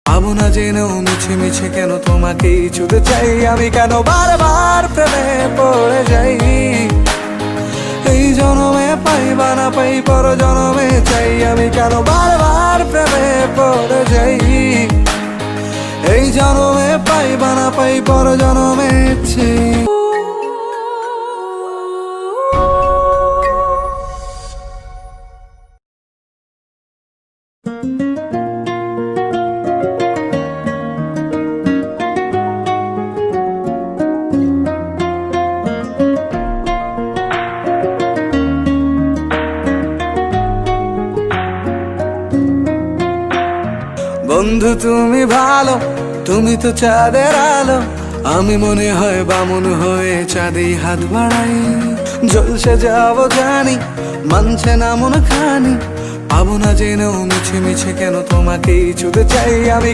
ভাবো না জেনেও মিছে মিছে কেন তোমাকেই ছুতে চাই আমি, কেন বারবার প্রেমে পড়ে যাই। এই জনমে পাই বা না পাই পর জনমে চাই আমি, কেন বারবার প্রেমে পড়ে যাই। এই জনমে পাই বা না পাই পর জনমে চাই। বন্ধু তুমি ভালো, তুমি তো চাঁদের আলো, আমি মনে হয় বামুন হয়ে চাঁদে হাত বাড়াই। জলসে যাবো জানি, মানছে না মন খানি, পাবো না জেনেও মিছে মিছে কেন তোমাকেই ছুতে চাই আমি।